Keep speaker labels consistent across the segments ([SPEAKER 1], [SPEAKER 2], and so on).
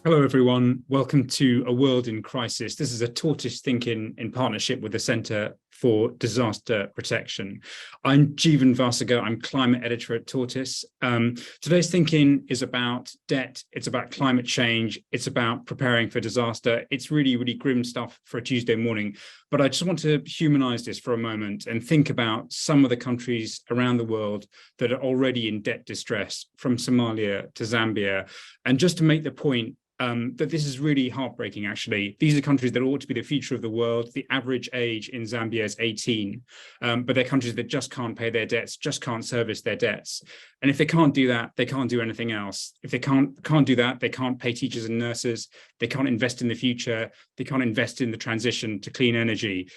[SPEAKER 1] Hello, everyone. Welcome to A World in Crisis. This is a Tortoise ThinkIn in partnership with the Centre for Disaster Protection. I'm Jeevan Vasiga. I'm climate editor at Tortoise. Today's ThinkIn is about debt. It's about climate change. It's about preparing for disaster. It's really, really grim stuff for a Tuesday morning. But I just want to humanize this for a moment and think about some of the countries around the world that are already in debt distress, from Somalia to Zambia. And just to make the point, that this is really heartbreaking, actually. These are countries that ought to be the future of the world. The average age in Zambia is 18, but they're countries that just can't pay their debts, just can't service their debts. And if they can't do that, they can't do anything else. If they can't do that, they can't pay teachers and nurses, they can't invest in the future, they can't invest in the transition to clean energy.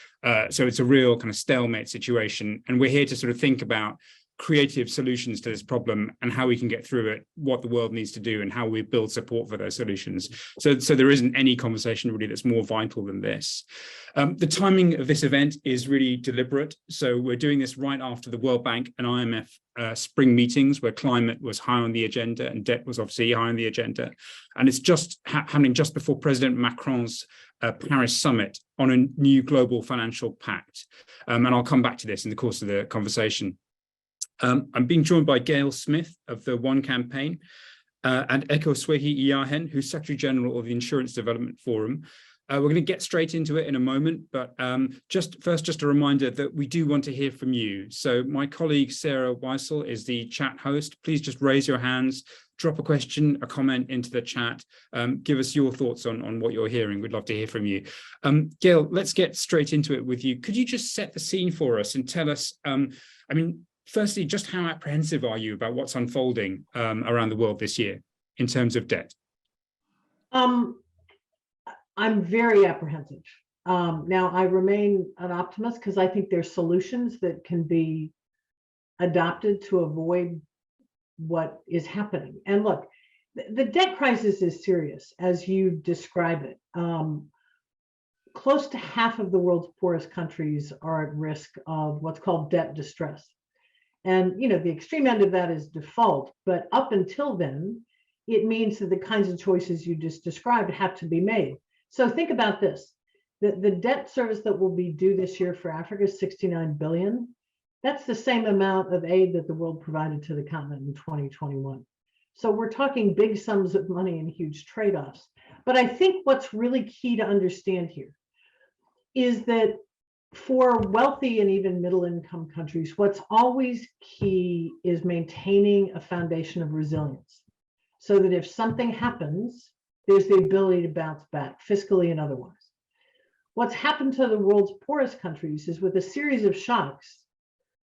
[SPEAKER 1] So it's a real kind of stalemate situation. And we're here to sort of think about creative solutions to this problem and how we can get through it, what the world needs to do, and how we build support for those solutions. So there isn't any conversation really that's more vital than this. The timing of this event is really deliberate. So we're doing this right after the World Bank and IMF spring meetings, where climate was high on the agenda and debt was obviously high on the agenda. And it's just happening just before President Macron's Paris summit on a new global financial pact. And I'll come back to this in the course of the conversation. I'm being joined by Gail Smith of the One Campaign and Ekoswehi Iyahen, who's Secretary General of the Insurance Development Forum. We're going to get straight into it in a moment, but just a reminder that we do want to hear from you. So my colleague Sarah Weissel is the chat host. Please just raise your hands, drop a question, a comment into the chat. Give us your thoughts on what you're hearing. We'd love to hear from you. Gail, let's get straight into it with you. Could you just set the scene for us and tell us, firstly, just how apprehensive are you about what's unfolding around the world this year in terms of debt?
[SPEAKER 2] I'm very apprehensive. Now, I remain an optimist because I think there's solutions that can be adopted to avoid what is happening. And look, the debt crisis is serious, as you describe it. Close to half of the world's poorest countries are at risk of what's called debt distress. And, the extreme end of that is default. But up until then, it means that the kinds of choices you just described have to be made. So think about this. The debt service that will be due this year for Africa is $69 billion. That's the same amount of aid that the world provided to the continent in 2021. So we're talking big sums of money and huge trade-offs. But I think what's really key to understand here is that for wealthy and even middle-income countries, what's always key is maintaining a foundation of resilience, so that if something happens, there's the ability to bounce back, fiscally and otherwise. What's happened to the world's poorest countries is, with a series of shocks,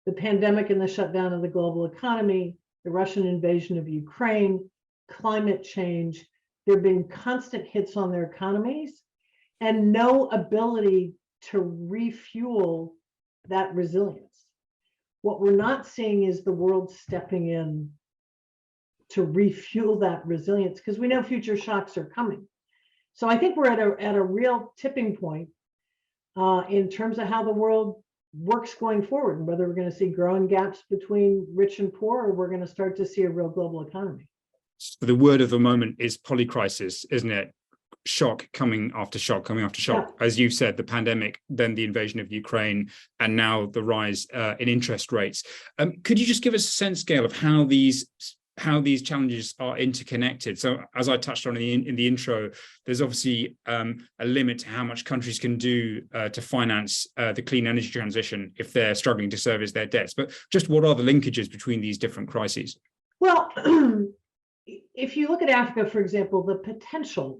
[SPEAKER 2] the pandemic and the shutdown of the global economy, the Russian invasion of Ukraine, climate change, there have been constant hits on their economies and no ability to refuel that resilience. What we're not seeing is the world stepping in to refuel that resilience, because we know future shocks are coming. So I think we're at a real tipping point in terms of how the world works going forward, and whether we're going to see growing gaps between rich and poor, or we're going to start to see a real global economy.
[SPEAKER 1] So the word of the moment is polycrisis, isn't it? Shock coming after shock, coming after shock. Yeah. As you said, the pandemic, then the invasion of Ukraine, and now the rise in interest rates. Could you just give us a sense, Gail, of how these challenges are interconnected? So, as I touched on in the intro, there's obviously a limit to how much countries can do to finance the clean energy transition if they're struggling to service their debts. But just what are the linkages between these different crises?
[SPEAKER 2] Well, if you look at Africa, for example, the potential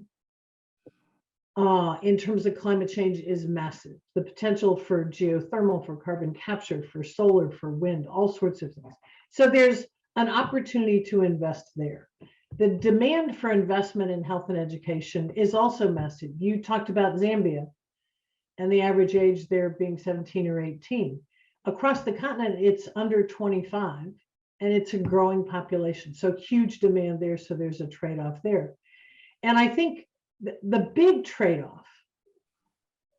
[SPEAKER 2] in terms of climate change is massive. The potential for geothermal, for carbon capture, for solar, for wind, all sorts of things. So there's an opportunity to invest there. The demand for investment in health and education is also massive. You talked about Zambia and the average age there being 17 or 18. Across the continent, it's under 25, and it's a growing population. So huge demand there, so there's a trade-off there. And I think the big trade-off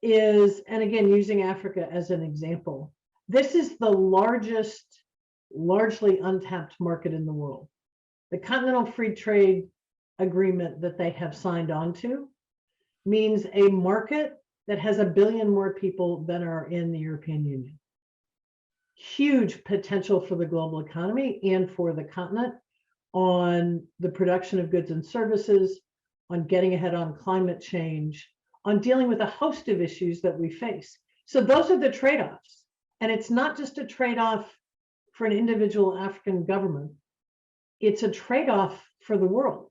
[SPEAKER 2] is, and again, using Africa as an example, this is the largest largely untapped market in the world. The Continental Free Trade Agreement that they have signed on to means a market that has 1 billion more people than are in the European Union. Huge potential for the global economy and for the continent on the production of goods and services, on getting ahead on climate change, on dealing with a host of issues that we face. So those are the trade-offs. And it's not just a trade-off for an individual African government, it's a trade-off for the world.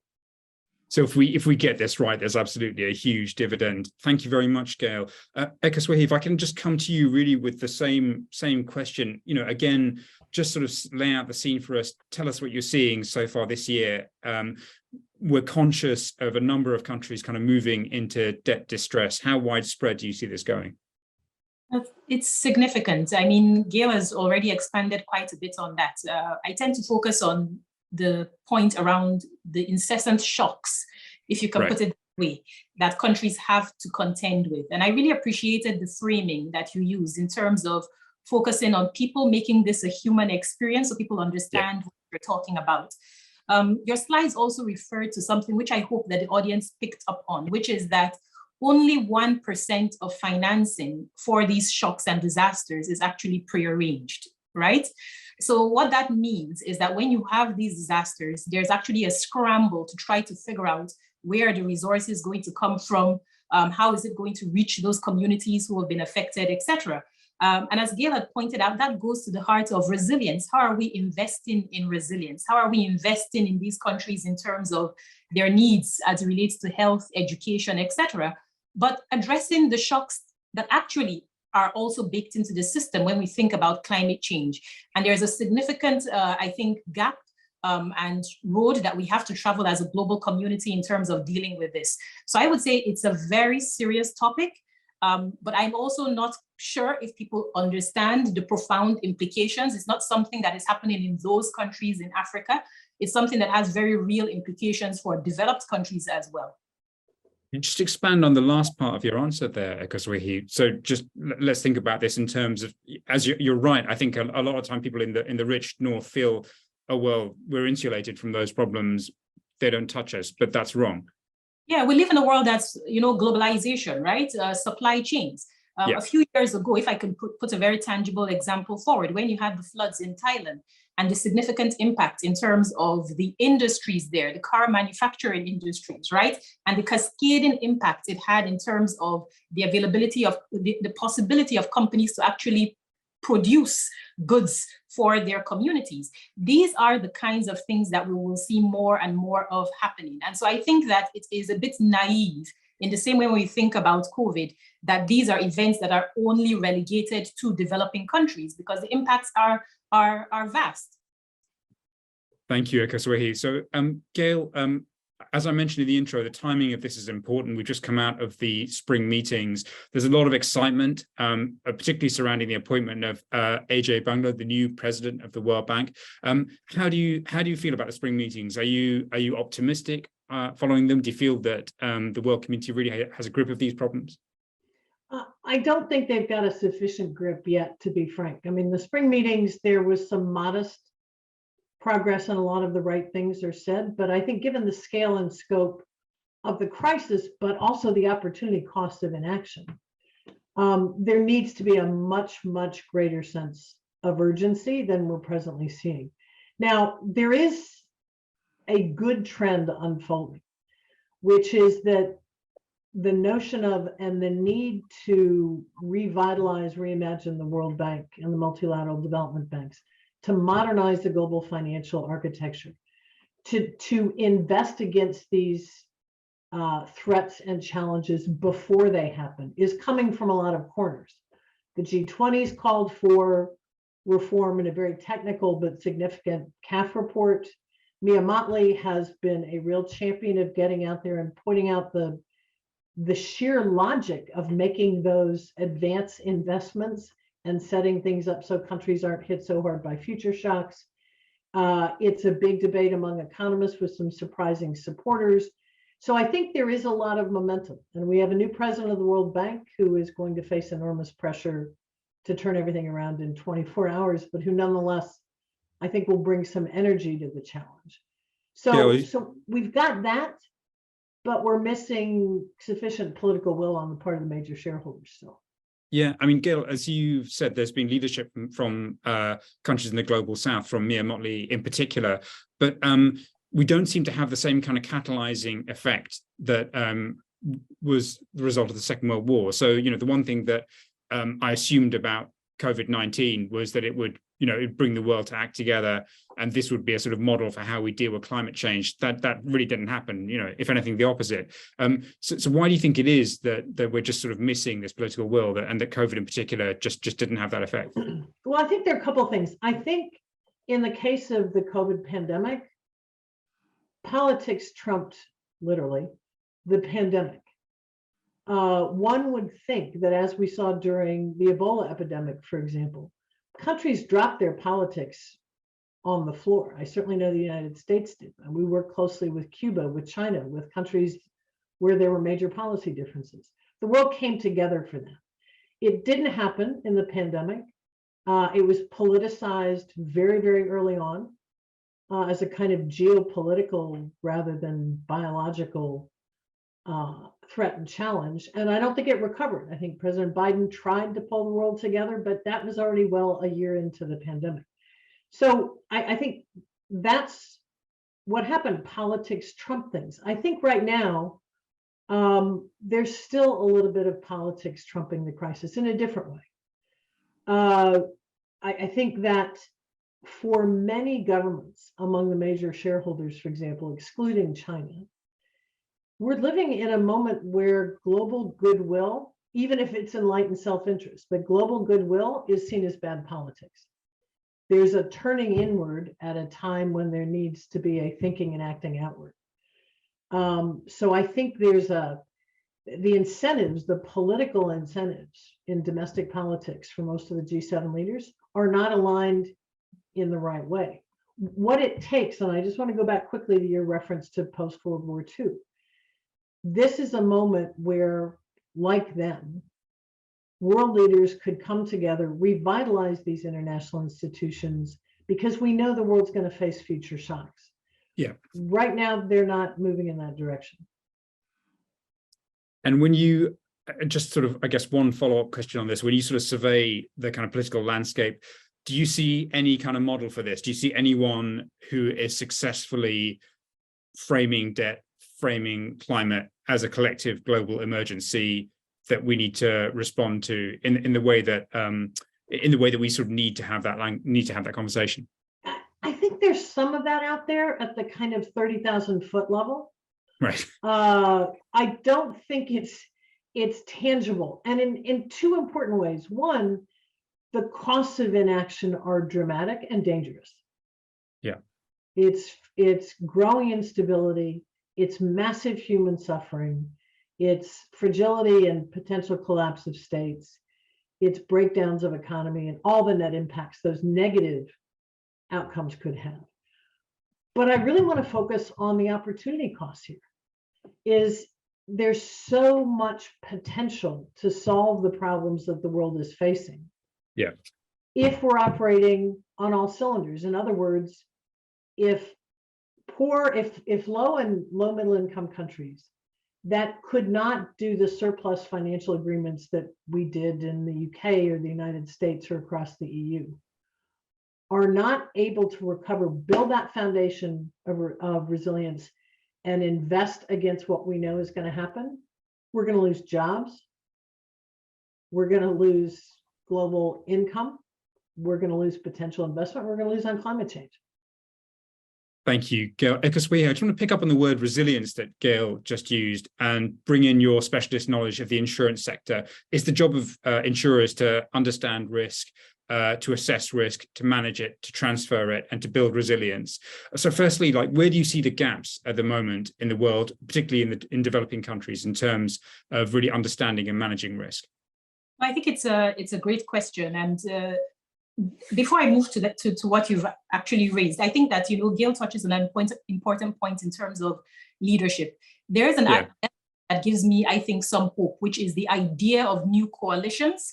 [SPEAKER 1] So if we get this right, there's absolutely a huge dividend. Thank you very much, Gail. Ekoswahi, if I can just come to you really with the same question, again, just sort of lay out the scene for us. Tell us what you're seeing so far this year. We're conscious of a number of countries kind of moving into debt distress. How widespread do you see this going?
[SPEAKER 3] It's significant. I mean, Gail has already expanded quite a bit on that. I tend to focus on the point around the incessant shocks, if you can put it that way, that countries have to contend with. And I really appreciated the framing that you used in terms of focusing on people, making this a human experience so people understand what you're talking about. Your slides also referred to something which I hope that the audience picked up on, which is that only 1% of financing for these shocks and disasters is actually prearranged, right? So what that means is that when you have these disasters, there's actually a scramble to try to figure out where the resource is going to come from, how is it going to reach those communities who have been affected, etc. And as Gail had pointed out, that goes to the heart of resilience. How are we investing in resilience? How are we investing in these countries in terms of their needs as it relates to health, education, etc.? But addressing the shocks that actually are also baked into the system when we think about climate change. And there's a significant, I think, gap and road that we have to travel as a global community in terms of dealing with this. So I would say it's a very serious topic, but I'm also not sure if people understand the profound implications. It's not something that is happening in those countries in Africa. It's something that has very real implications for developed countries as well.
[SPEAKER 1] Just expand on the last part of your answer there, Ekoswahi. So just let's think about this in terms of, as you're right, I think a lot of time people in the rich north feel, oh, well, we're insulated from those problems. They don't touch us, but that's wrong.
[SPEAKER 3] Yeah, we live in a world that's, globalization, right? Supply chains. A few years ago, if I can put a very tangible example forward, when you had the floods in Thailand and the significant impact in terms of the industries there, the car manufacturing industries, right? And the cascading impact it had in terms of the availability of the possibility of companies to actually produce goods for their communities. These are the kinds of things that we will see more and more of happening. And so I think that it is a bit naive in the same way when we think about COVID, that these are events that are only relegated to developing countries because the impacts are vast.
[SPEAKER 1] Thank you, Ekoswahi. So, Gail, as I mentioned in the intro, the timing of this is important. We've just come out of the spring meetings. There's a lot of excitement, particularly surrounding the appointment of Ajay Banga, the new president of the World Bank. How do you feel about the spring meetings? Are you optimistic following them? Do you feel that the world community really has a grip of these problems?
[SPEAKER 2] I don't think they've got a sufficient grip yet, to be frank. I mean, the spring meetings, there was some modest progress and a lot of the right things are said, but I think given the scale and scope of the crisis, but also the opportunity cost of inaction, there needs to be a much, much greater sense of urgency than we're presently seeing. Now, there is a good trend unfolding, which is that the notion of and the need to revitalize, reimagine the World Bank and the multilateral development banks, to modernize the global financial architecture, to invest against these threats and challenges before they happen, is coming from a lot of corners. The G20's called for reform in a very technical but significant CAF report. Mia Motley has been a real champion of getting out there and pointing out the sheer logic of making those advanced investments and setting things up so countries aren't hit so hard by future shocks. It's a big debate among economists with some surprising supporters. So I think there is a lot of momentum. And we have a new president of the World Bank who is going to face enormous pressure to turn everything around in 24 hours, but who nonetheless, I think will bring some energy to the challenge. So, so we've got that, but we're missing sufficient political will on the part of the major shareholders still.
[SPEAKER 1] Yeah, I mean, Gail, as you've said, there's been leadership from countries in the global south, from Mia Mottley in particular, but we don't seem to have the same kind of catalyzing effect that was the result of the Second World War. So, you know, the one thing that I assumed about COVID-19 was that it would, you know, it'd bring the world to act together, and this would be a sort of model for how we deal with climate change. That really didn't happen. You know, if anything, the opposite. So why do you think it is that we're just sort of missing this political will, and that COVID in particular just didn't have that effect?
[SPEAKER 2] Well, I think there are a couple of things. I think in the case of the COVID pandemic, politics trumped literally the pandemic. One would think that, as we saw during the Ebola epidemic, for example, countries dropped their politics on the floor. I certainly know the United States did. And we worked closely with Cuba, with China, with countries where there were major policy differences. The world came together for that. It didn't happen in the pandemic. It was politicized very, very early on as a kind of geopolitical rather than biological threat and challenge. And I don't think it recovered. I think President Biden tried to pull the world together, but that was already well a year into the pandemic. So I think that's what happened. Politics trump things. I think right now, there's still a little bit of politics trumping the crisis in a different way. I think that for many governments among the major shareholders, for example, excluding China, we're living in a moment where global goodwill, even if it's in light and self-interest, but global goodwill is seen as bad politics. There's a turning inward at a time when there needs to be a thinking and acting outward. So I think there's the incentives, the political incentives in domestic politics for most of the G7 leaders are not aligned in the right way. What it takes, and I just want to go back quickly to your reference to post-World War II. This is a moment where, like them, world leaders could come together, revitalize these international institutions, because we know the world's going to face future shocks.
[SPEAKER 1] Yeah.
[SPEAKER 2] Right now, they're not moving in that direction.
[SPEAKER 1] And when you just sort of, I guess, one follow-up question on this, when you sort of survey the kind of political landscape, do you see any kind of model for this? Do you see anyone who is successfully framing debt, framing climate as a collective global emergency that we need to respond to in the way that we sort of need to have that conversation?
[SPEAKER 2] I think there's some of that out there at the kind of 30,000 foot level.
[SPEAKER 1] Right.
[SPEAKER 2] I don't think it's tangible, and in two important ways. One, the costs of inaction are dramatic and dangerous.
[SPEAKER 1] Yeah.
[SPEAKER 2] It's growing instability, it's massive human suffering, it's fragility and potential collapse of states, it's breakdowns of economy and all the net impacts those negative outcomes could have. But I really want to focus on the opportunity costs here. Is there's so much potential to solve the problems that the world is facing.
[SPEAKER 1] Yeah.
[SPEAKER 2] If we're operating on all cylinders. In other words, if low and low middle income countries that could not do the surplus financial agreements that we did in the UK or the United States or across the EU are not able to recover, build that foundation of resilience and invest against what we know is going to happen, we're going to lose jobs. We're going to lose global income. We're going to lose potential investment. We're going to lose on climate change.
[SPEAKER 1] Thank you, Gail. I just want to pick up on the word resilience that Gail just used and bring in your specialist knowledge of the insurance sector. It's the job of insurers to understand risk, to assess risk, to manage it, to transfer it, and to build resilience. So firstly, like, where do you see the gaps at the moment in the world, particularly in developing countries, in terms of really understanding and managing risk?
[SPEAKER 3] I think it's a great question. And before I move to what you've actually raised, I think that, Gail touches on an important point in terms of leadership. There is an idea that gives me, I think, some hope, which is the idea of new coalitions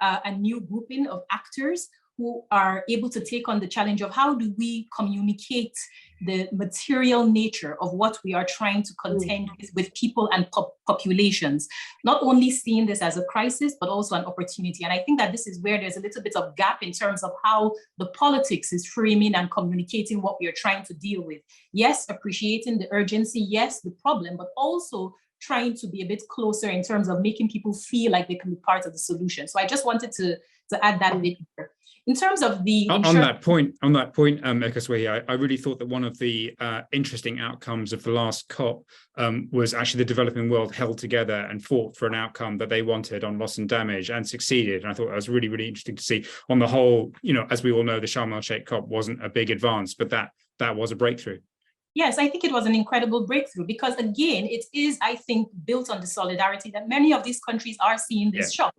[SPEAKER 3] and new grouping of actors who are able to take on the challenge of how do we communicate the material nature of what we are trying to contend with people and populations, not only seeing this as a crisis, but also an opportunity. And I think that this is where there's a little bit of gap in terms of how the politics is framing and communicating what we are trying to deal with. Yes, appreciating the urgency, yes, the problem, but also trying to be a bit closer in terms of making people feel like they can be part of the solution. So I just wanted to add that bit here. In terms of the
[SPEAKER 1] on that point, Ekoswahi, I really thought that one of the interesting outcomes of the last COP was actually the developing world held together and fought for an outcome that they wanted on loss and damage and succeeded. And I thought that was really, really interesting to see. On the whole, as we all know, the Sharm el-Sheikh COP wasn't a big advance, but that was a breakthrough.
[SPEAKER 3] Yes, I think it was an incredible breakthrough because, again, it is, I think, built on the solidarity that many of these countries are seeing this shock.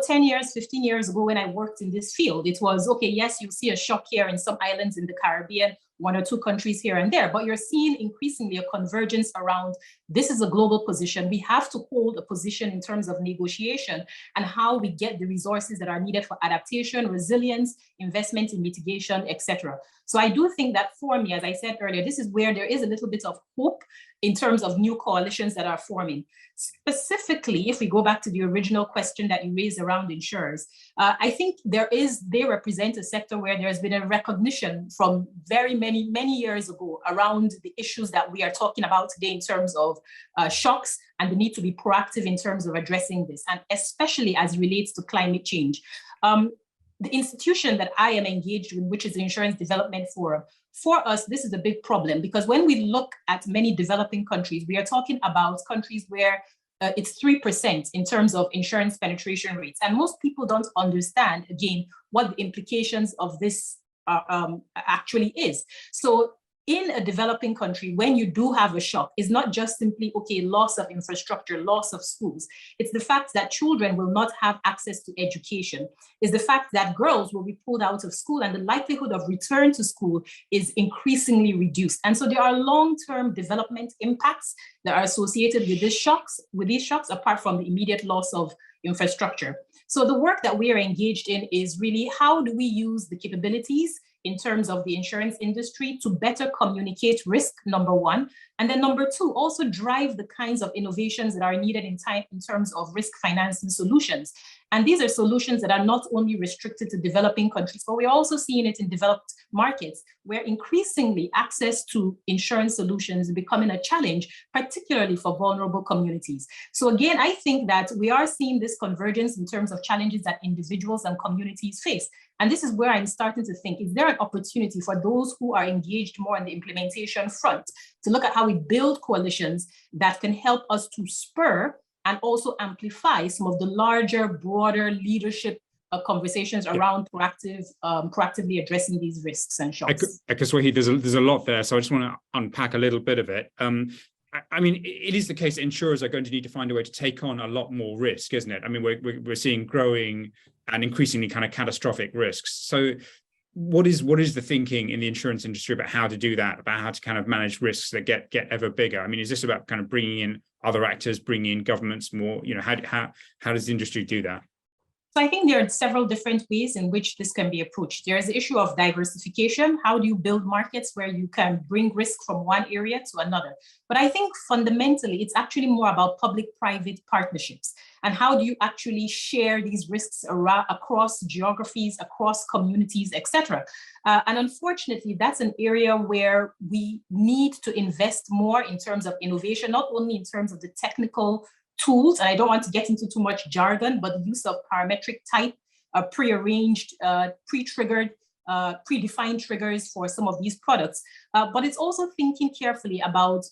[SPEAKER 3] 10 years, 15 years ago when I worked in this field, it was, okay, yes, you see a shock here in some islands in the Caribbean, one or two countries here and there, but you're seeing increasingly a convergence around this is a global position. We have to hold a position in terms of negotiation and how we get the resources that are needed for adaptation, resilience, investment in mitigation, etc. So I do think that for me, as I said earlier, this is where there is a little bit of hope in terms of new coalitions that are forming. Specifically, if we go back to the original question that you raised around insurers, I think they represent a sector where there's been a recognition from very many years ago around the issues that we are talking about today in terms of shocks and the need to be proactive in terms of addressing this, and especially as it relates to climate change. The institution that I am engaged with, which is the Insurance Development Forum, for us, this is a big problem because when we look at many developing countries, we are talking about countries where it's 3% in terms of insurance penetration rates. And most people don't understand, again, what the implications of this actually is. So in a developing country, when you do have a shock, it's not just simply, okay, loss of infrastructure, loss of schools. It's the fact that children will not have access to education. It's the fact that girls will be pulled out of school and the likelihood of return to school is increasingly reduced. And so there are long-term development impacts that are associated with these shocks, apart from the immediate loss of infrastructure. So the work that we are engaged in is really how do we use the capabilities in terms of the insurance industry to better communicate risk, number one. And then number two, also drive the kinds of innovations that are needed in terms of risk financing solutions. And these are solutions that are not only restricted to developing countries, but we're also seeing it in developed markets where increasingly access to insurance solutions is becoming a challenge, particularly for vulnerable communities. So again, I think that we are seeing this convergence in terms of challenges that individuals and communities face. And this is where I'm starting to think, is there an opportunity for those who are engaged more on the implementation front to look at how we build coalitions that can help us to spur and also amplify some of the larger, broader leadership conversations around proactively addressing these risks and shocks?
[SPEAKER 1] Ekoswahi, there's a lot there, so I just want to unpack a little bit of it. I mean, it is the case that insurers are going to need to find a way to take on a lot more risk, isn't it? I mean, we're seeing growing and increasingly kind of catastrophic risks. So what is the thinking in the insurance industry about how to do that, about how to kind of manage risks that get ever bigger? I mean, is this about kind of bringing in other actors, bringing in governments more? How does the industry do that?
[SPEAKER 3] So I think there are several different ways in which this can be approached. There is the issue of diversification. How do you build markets where you can bring risk from one area to another? But I think fundamentally, it's actually more about public-private partnerships. And how do you actually share these risks across geographies, across communities, et cetera? And unfortunately, that's an area where we need to invest more in terms of innovation, not only in terms of the technical tools, and I don't want to get into too much jargon, but the use of parametric type, prearranged, pre-triggered, predefined triggers for some of these products. But it's also thinking carefully about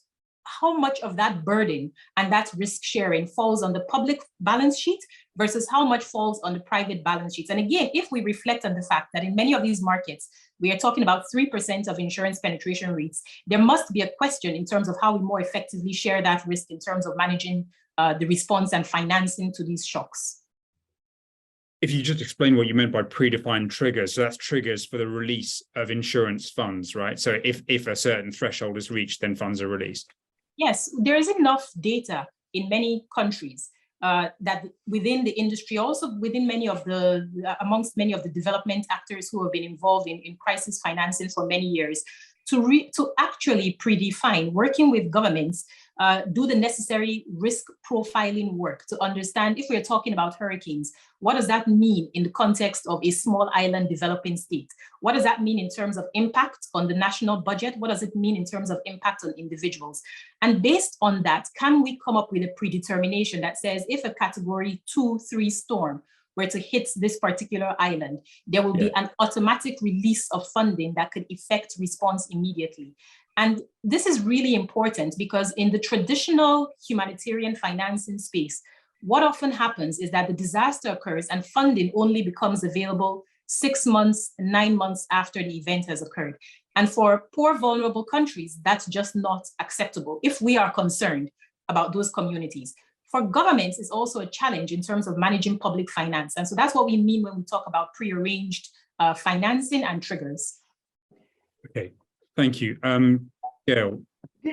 [SPEAKER 3] how much of that burden and that risk sharing falls on the public balance sheet versus how much falls on the private balance sheets. And again, if we reflect on the fact that in many of these markets, we are talking about 3% of insurance penetration rates, there must be a question in terms of how we more effectively share that risk in terms of managing the response and financing to these shocks.
[SPEAKER 1] If you just explain what you meant by predefined triggers, so that's triggers for the release of insurance funds, right? So if a certain threshold is reached, then funds are released.
[SPEAKER 3] Yes, there is enough data in many countries that within the industry, also within amongst many of the development actors who have been involved in crisis financing for many years, to actually predefine, working with governments, do the necessary risk profiling work to understand, if we're talking about hurricanes, what does that mean in the context of a small island developing state? What does that mean in terms of impact on the national budget? What does it mean in terms of impact on individuals? And based on that, can we come up with a predetermination that says if a category 2-3 storm were to hit this particular island, there will be an automatic release of funding that could effect response immediately. And this is really important because in the traditional humanitarian financing space, what often happens is that the disaster occurs and funding only becomes available 6 months, 9 months after the event has occurred. And for poor, vulnerable countries, that's just not acceptable if we are concerned about those communities. For governments, it's also a challenge in terms of managing public finance. And so that's what we mean when we talk about prearranged financing and triggers.
[SPEAKER 1] Okay, thank you. Gail.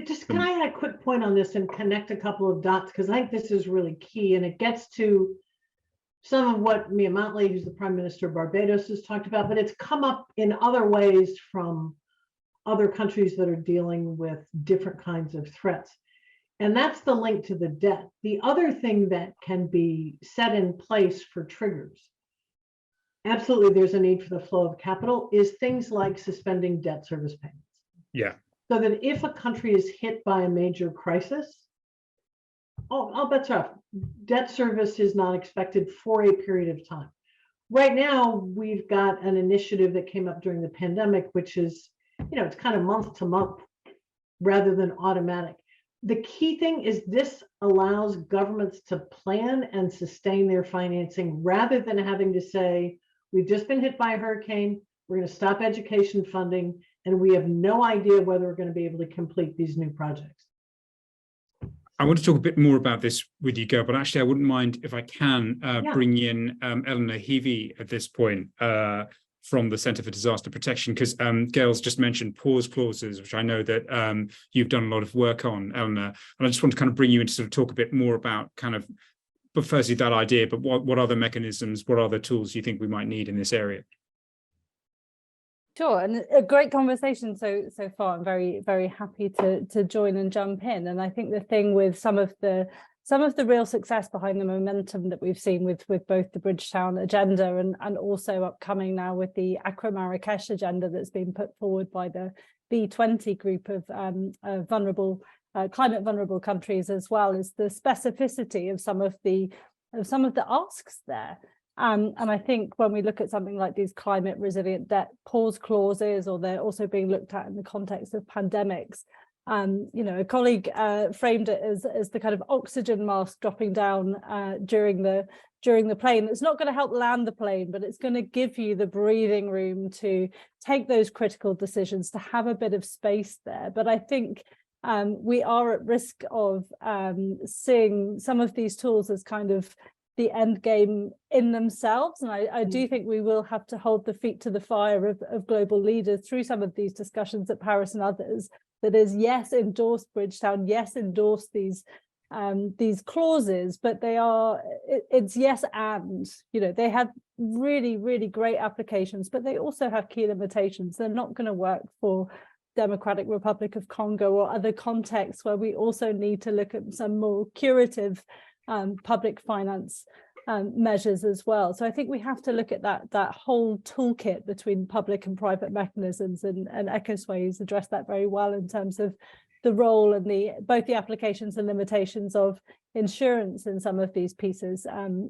[SPEAKER 2] Just can I add a quick point on this and connect a couple of dots, because I think this is really key, and it gets to some of what Mia Mottley, who's the Prime Minister of Barbados, has talked about, but it's come up in other ways from other countries that are dealing with different kinds of threats. And that's the link to the debt. The other thing that can be set in place for triggers, absolutely there's a need for the flow of capital, is things like suspending debt service payments.
[SPEAKER 1] Yeah.
[SPEAKER 2] So that if a country is hit by a major crisis, all bets are off. Debt service is not expected for a period of time. Right now, we've got an initiative that came up during the pandemic, which is, it's kind of month to month rather than automatic. The key thing is this allows governments to plan and sustain their financing rather than having to say, we've just been hit by a hurricane, we're going to stop education funding, and we have no idea whether we're going to be able to complete these new projects.
[SPEAKER 1] I want to talk a bit more about this with you, Gail, but actually I wouldn't mind if I can bring in Eleanor Heavey at this point from the Centre for Disaster Protection, because Gail's just mentioned pause clauses, which I know that you've done a lot of work on, Eleanor. And I just want to kind of bring you in to sort of talk a bit more about but firstly that idea, but what other mechanisms, what other tools you think we might need in this area?
[SPEAKER 4] Sure, and a great conversation so far. I'm very, very happy to join and jump in. And I think the thing with some of the real success behind the momentum that we've seen with both the Bridgetown agenda and also upcoming now with the Accra Marrakesh agenda that's been put forward by the B20 group of climate vulnerable countries, as well as the specificity of some of the asks there. And I think when we look at something like these climate resilient debt pause clauses, or they're also being looked at in the context of pandemics, a colleague framed it as the kind of oxygen mask dropping down during the plane. It's not going to help land the plane, but it's going to give you the breathing room to take those critical decisions, to have a bit of space there. But I think we are at risk of seeing some of these tools as kind of the end game in themselves. And I do think we will have to hold the feet to the fire of global leaders through some of these discussions at Paris and others. That is, yes, endorse Bridgetown, yes, endorse these clauses, but it's yes and, they have really, really great applications, but they also have key limitations. They're not going to work for Democratic Republic of Congo or other contexts where we also need to look at some more curative public finance measures as well. So I think we have to look at that whole toolkit between public and private mechanisms, and EcoSway's addressed that very well in terms of the role and both the applications and limitations of insurance in some of these pieces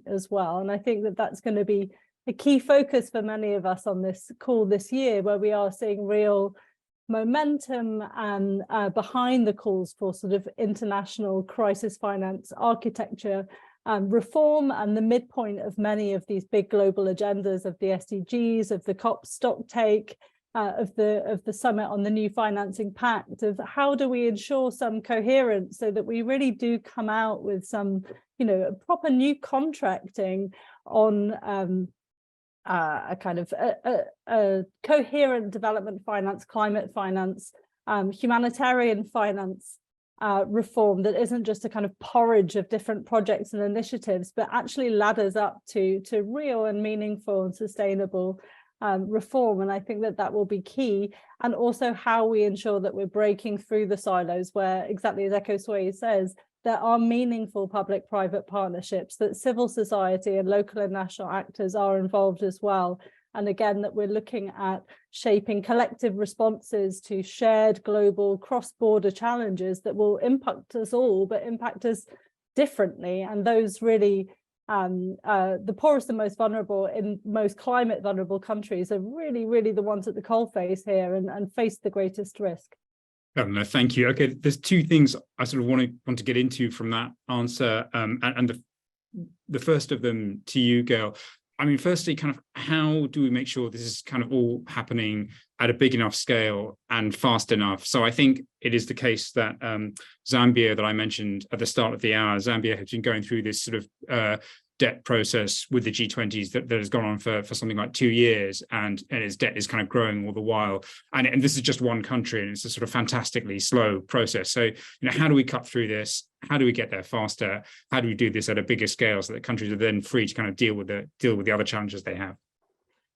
[SPEAKER 4] as well. And I think that's going to be a key focus for many of us on this call this year, where we are seeing real momentum and behind the calls for sort of international crisis finance architecture reform, and the midpoint of many of these big global agendas of the SDGs, of the COP stocktake, of the summit on the new financing pact, of how do we ensure some coherence so that we really do come out with some, proper new contracting on a kind of a coherent development finance, climate finance, humanitarian finance reform that isn't just a kind of porridge of different projects and initiatives, but actually ladders up to real and meaningful and sustainable reform. And I think that that will be key. And also how we ensure that we're breaking through the silos where, exactly as Ekosway says, there are meaningful public-private partnerships, that civil society and local and national actors are involved as well. And again, that we're looking at shaping collective responses to shared global cross-border challenges that will impact us all, but impact us differently. And those really, the poorest and most vulnerable in most climate vulnerable countries are really, really the ones at the coalface here and face the greatest risk.
[SPEAKER 1] No, thank you. Okay, there's two things I sort of want to get into from that answer, and the first of them to you, Gail. I mean, firstly, kind of how do we make sure this is kind of all happening at a big enough scale and fast enough? So I think it is the case that Zambia that I mentioned at the start of the hour, Zambia has been going through this sort of debt process with the G20s that has gone on for something like 2 years, and its debt is kind of growing all the while. And this is just one country, and it's a sort of fantastically slow process. So, how do we cut through this? How do we get there faster? How do we do this at a bigger scale so that countries are then free to kind of deal with the other challenges they have?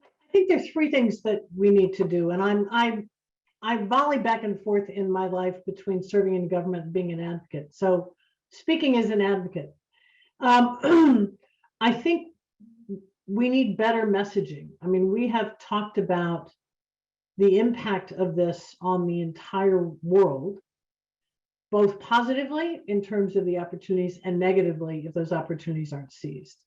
[SPEAKER 2] I think there's three things that we need to do, and I volley back and forth in my life between serving in government and being an advocate. So, speaking as an advocate, I think we need better messaging. I mean, we have talked about the impact of this on the entire world, both positively in terms of the opportunities and negatively if those opportunities aren't seized.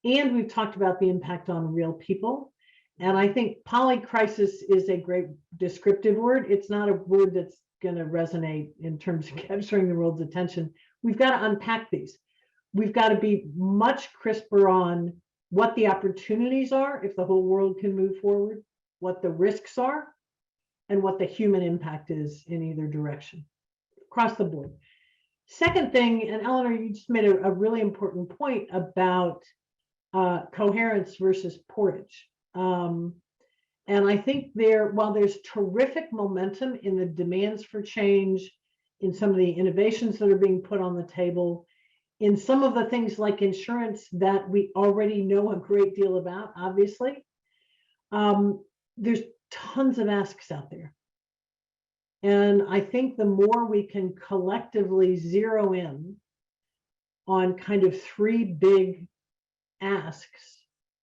[SPEAKER 2] And we've talked about the impact on real people. And I think polycrisis is a great descriptive word. It's not a word that's going to resonate in terms of capturing the world's attention. We've got to unpack these. We've got to be much crisper on what the opportunities are if the whole world can move forward, what the risks are, and what the human impact is in either direction, across the board. Second thing, and Eleanor, you just made a really important point about coherence versus porridge. And I think while there's terrific momentum in the demands for change, in some of the innovations that are being put on the table, in some of the things like insurance that we already know a great deal about, obviously, there's tons of asks out there. And I think the more we can collectively zero in on kind of three big asks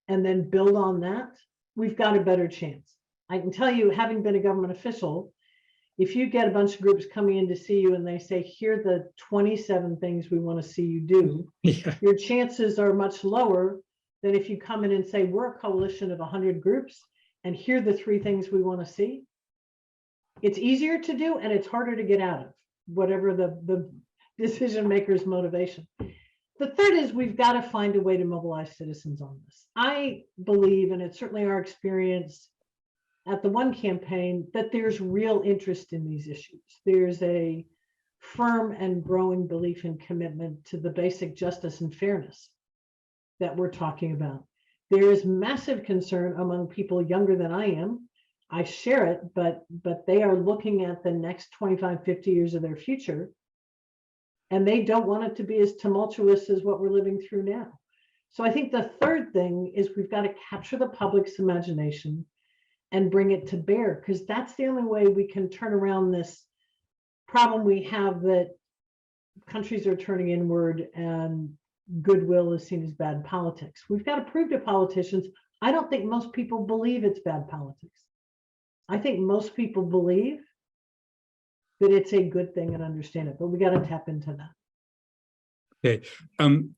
[SPEAKER 2] and then build on that, we've got a better chance. I can tell you, having been a government official, if you get a bunch of groups coming in to see you and they say, here are the 27 things we want to see you do, your chances are much lower than if you come in and say, we're a coalition of 100 groups and here are the three things we want to see. It's easier to do and it's harder to get out of, whatever the decision maker's motivation. The third is we've got to find a way to mobilize citizens on this. I believe, and it's certainly our experience at the One campaign, that there's real interest in these issues. There's a firm and growing belief and commitment to the basic justice and fairness that we're talking about. There is massive concern among people younger than I am. I share it, but they are looking at the next 25, 50 years of their future, and they don't want it to be as tumultuous as what we're living through now. So I think the third thing is we've got to capture the public's imagination and bring it to bear, because that's the only way we can turn around this problem we have that countries are turning inward and goodwill is seen as bad politics. We've got to prove to politicians, I don't think most people believe it's bad politics. I think most people believe that it's a good thing and understand it, but we got to tap into that.
[SPEAKER 1] Okay,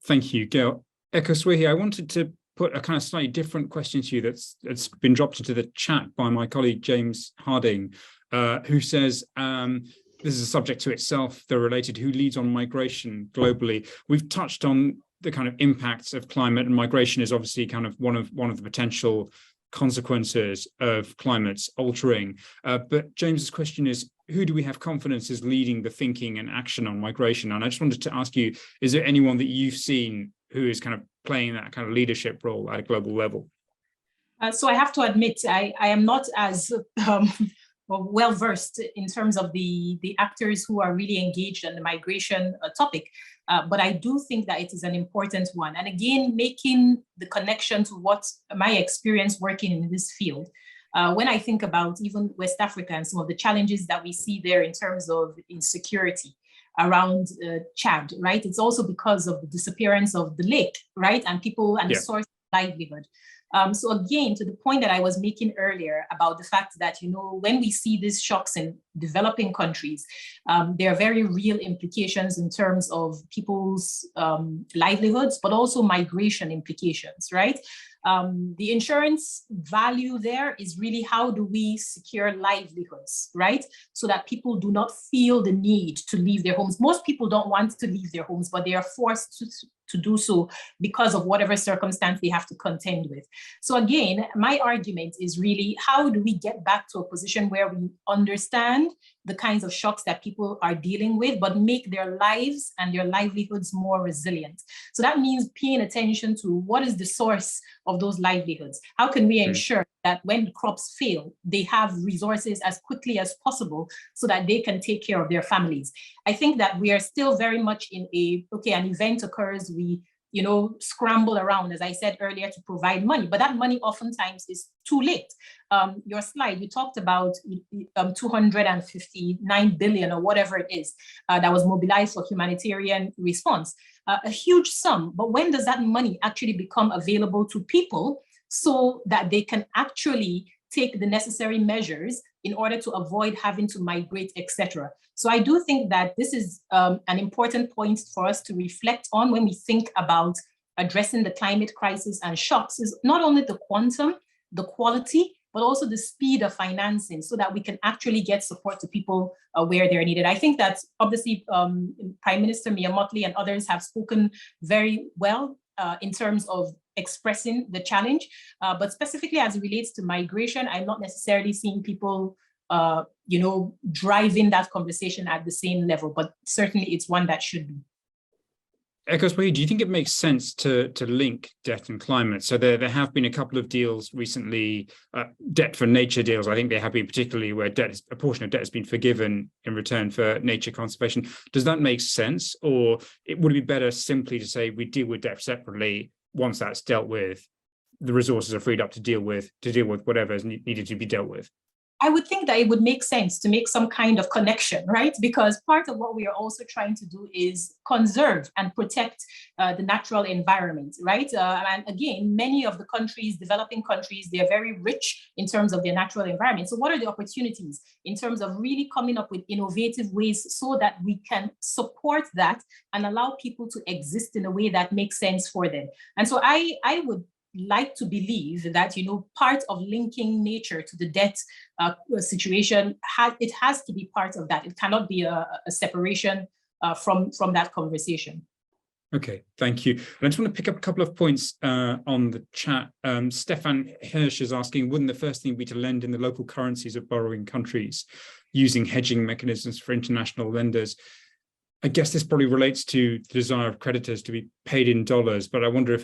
[SPEAKER 1] thank you, Gail. Ekosway, I wanted to put a kind of slightly different question to you that's been dropped into the chat by my colleague James Harding, who says, this is a subject to itself, they're related, who leads on migration globally? We've touched on the kind of impacts of climate, and migration is obviously kind of one of the potential consequences of climate's altering. But James's question is, who do we have confidence is leading the thinking and action on migration? And I just wanted to ask you, is there anyone that you've seen who is kind of playing that kind of leadership role at a global level?
[SPEAKER 3] So I have to admit, I am not as well versed in terms of the actors who are really engaged in the migration topic. But I do think that it is an important one. And again, making the connection to what my experience working in this field. When I think about even West Africa and some of the challenges that we see there in terms of insecurity around Chad, right? It's also because of the disappearance of the lake, right? And people and the source of livelihood. So again, to the point that I was making earlier about the fact that, you know, when we see these shocks in developing countries, there are very real implications in terms of people's livelihoods, but also migration implications, right? The insurance value there is really how do we secure livelihoods, right? So that people do not feel the need to leave their homes. Most people don't want to leave their homes, but they are forced to do so because of whatever circumstance they have to contend with. So again, my argument is really how do we get back to a position where we understand the kinds of shocks that people are dealing with, but make their lives and their livelihoods more resilient. So that means paying attention to what is the source of those livelihoods. How can we ensure that when the crops fail, they have resources as quickly as possible so that they can take care of their families? I think that we are still very much in an event occurs, we scramble around, as I said earlier, to provide money, but that money oftentimes is too late. Your slide, you talked about 259 billion or whatever it is that was mobilized for humanitarian response, a huge sum. But when does that money actually become available to people so that they can actually take the necessary measures in order to avoid having to migrate, etc.? So I do think that this is an important point for us to reflect on when we think about addressing the climate crisis and shocks, is not only the quantum, the quality, but also the speed of financing so that we can actually get support to people where they're needed. I think that obviously Prime Minister Mia Mottley and others have spoken very well in terms of expressing the challenge, but specifically as it relates to migration, I'm not necessarily seeing people driving that conversation at the same level, but certainly it's one that should be.
[SPEAKER 1] Ekosway, do you think it makes sense to link debt and climate? So there have been a couple of deals recently, debt for nature deals. I think there have been particularly where a portion of debt has been forgiven in return for nature conservation. Does that make sense? Or would it be better simply to say we deal with debt separately? Once that's dealt with, the resources are freed up to deal with whatever is needed to be dealt with?
[SPEAKER 3] I would think that it would make sense to make some kind of connection, right? Because part of what we are also trying to do is conserve and protect the natural environment, right? And again, many of the countries, developing countries, they're very rich in terms of their natural environment. So what are the opportunities in terms of really coming up with innovative ways so that we can support that and allow people to exist in a way that makes sense for them? And so I would like to believe that, part of linking nature to the debt situation, it has to be part of that. It cannot be a separation from that conversation.
[SPEAKER 1] Okay, thank you. And I just want to pick up a couple of points on the chat. Stefan Hirsch is asking, wouldn't the first thing be to lend in the local currencies of borrowing countries using hedging mechanisms for international lenders? I guess this probably relates to the desire of creditors to be paid in dollars, but I wonder if